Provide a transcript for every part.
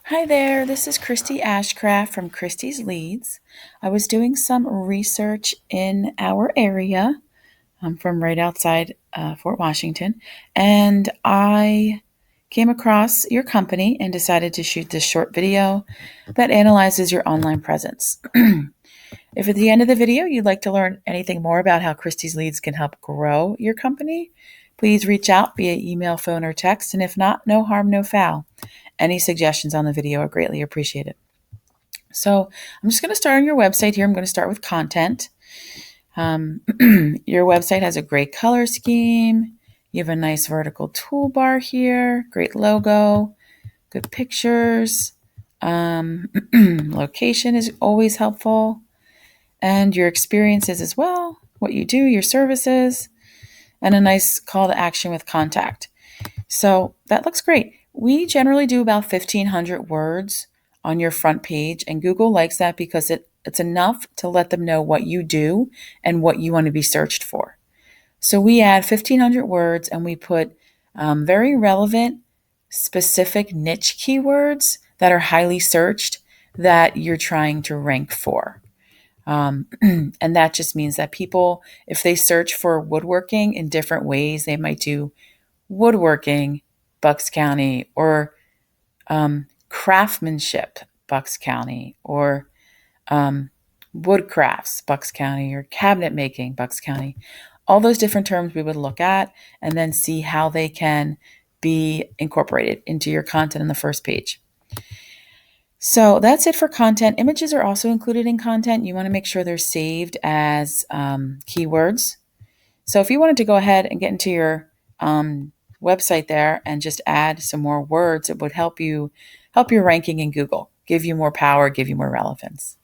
Hi there, this is Christy Ashcraft from Christie's Leads. I was doing some research in our area. I'm from right outside Fort Washington, and I came across your company and decided to shoot this short video that analyzes your online presence. If at the end of the video you'd like to learn anything more about how Christie's Leads can help grow your company, please reach out via email, phone, or text. And if not, no harm, no foul. Any suggestions on the video are greatly appreciated. So I'm just going to start on your website here. I'm going to start with content. Your website has a great color scheme. You have a nice vertical toolbar here, great logo, good pictures. Location is always helpful. And your experiences as well, what you do, your services, and a nice call to action with contact. So that looks great. We generally do about 1,500 words on your front page, and Google likes that because it's enough to let them know what you do and what you want to be searched for. So we add 1,500 words and we put very relevant, specific niche keywords that are highly searched that you're trying to rank for. And that just means that people, if they search for woodworking in different ways, they might do woodworking, Bucks County, or craftsmanship, Bucks County, or woodcrafts, Bucks County, or cabinet making, Bucks County. All those different terms we would look at and then see how they can be incorporated into your content on the first page. So that's it for content. Images are also included in content. You want to make sure they're saved as keywords. So if you wanted to go ahead and get into your website there and just add some more words, it would help your ranking in Google, give you more power, give you more relevance.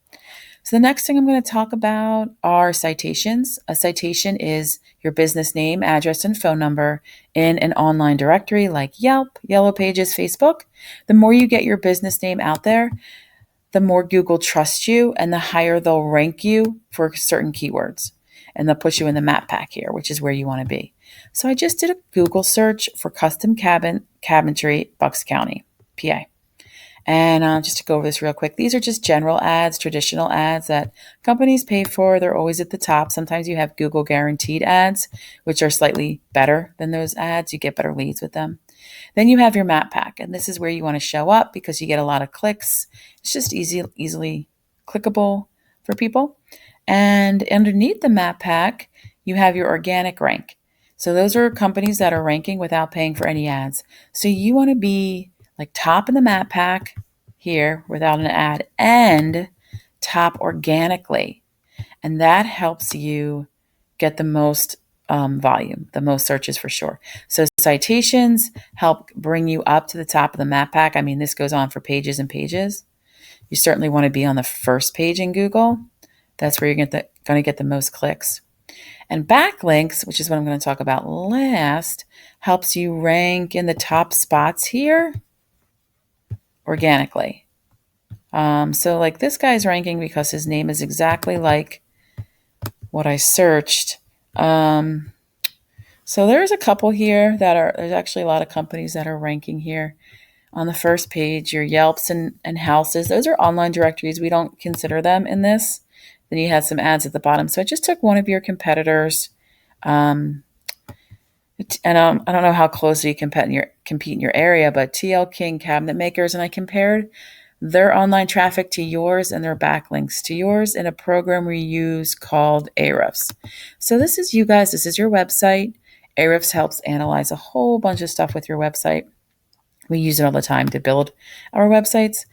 So the next thing I'm going to talk about are citations. A citation is your business name, address, and phone number in an online directory like Yelp, Yellow Pages, Facebook. The more you get your business name out there, the more Google trusts you and the higher they'll rank you for certain keywords. And they'll put you in the map pack here, which is where you want to be. So I just did a Google search for custom cabinetry, Bucks County, PA. And just to go over this real quick, these are just general ads, traditional ads that companies pay for. They're always at the top. Sometimes you have Google guaranteed ads, which are slightly better than those ads. You get better leads with them. Then you have your map pack, and this is where you want to show up because you get a lot of clicks. It's just easily clickable for people. And underneath the map pack, you have your organic rank. So those are companies that are ranking without paying for any ads. So you want to be like top in the map pack here without an ad and top organically. And that helps you get the most volume, the most searches for sure. So citations help bring you up to the top of the map pack. I mean, this goes on for pages and pages. You certainly want to be on the first page in Google. That's where you're going to get the most clicks. And backlinks, which is what I'm going to talk about last, helps you rank in the top spots here organically. So like this guy's ranking because his name is exactly like what I searched. So there's a couple here there's actually a lot of companies that are ranking here. On the first page, your Yelps and Houses, those are online directories. We don't consider them in this. Then you had some ads at the bottom. So I just took one of your competitors. And I don't know how closely you compete in your area, but TL King Cabinet Makers, and I compared their online traffic to yours and their backlinks to yours in a program we use called Ahrefs. So this is you guys. This is your website. Ahrefs helps analyze a whole bunch of stuff with your website. We use it all the time to build our websites.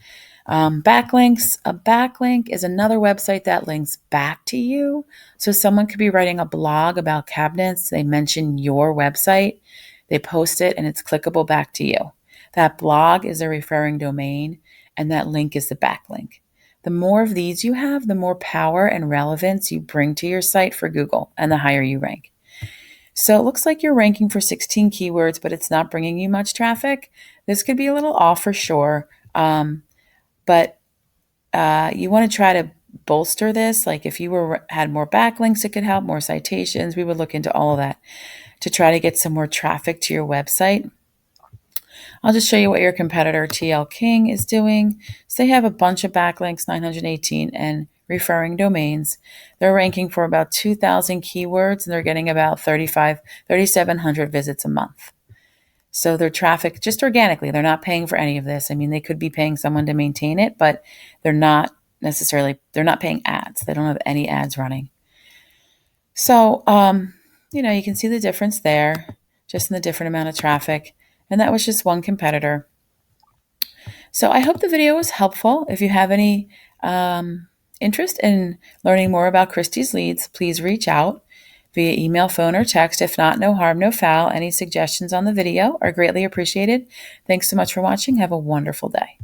Backlinks. A backlink is another website that links back to you. So someone could be writing a blog about cabinets. They mention your website. They post it and it's clickable back to you. That blog is a referring domain and that link is the backlink. The more of these you have, the more power and relevance you bring to your site for Google and the higher you rank. So it looks like you're ranking for 16 keywords, but it's not bringing you much traffic. This could be a little off for sure. But you want to try to bolster this. Like if you had more backlinks, it could help, more citations. We would look into all of that to try to get some more traffic to your website. I'll just show you what your competitor TL King is doing. So they have a bunch of backlinks, 918, and referring domains. They're ranking for about 2,000 keywords, and they're getting about 3,700 visits a month. So their traffic, just organically, they're not paying for any of this. I mean, they could be paying someone to maintain it, but they're not paying ads. They don't have any ads running. So, you can see the difference there, just in the different amount of traffic. And that was just one competitor. So I hope the video was helpful. If you have any interest in learning more about Christie's leads, please reach out via email, phone, or text. If not, no harm, no foul. Any suggestions on the video are greatly appreciated. Thanks so much for watching. Have a wonderful day.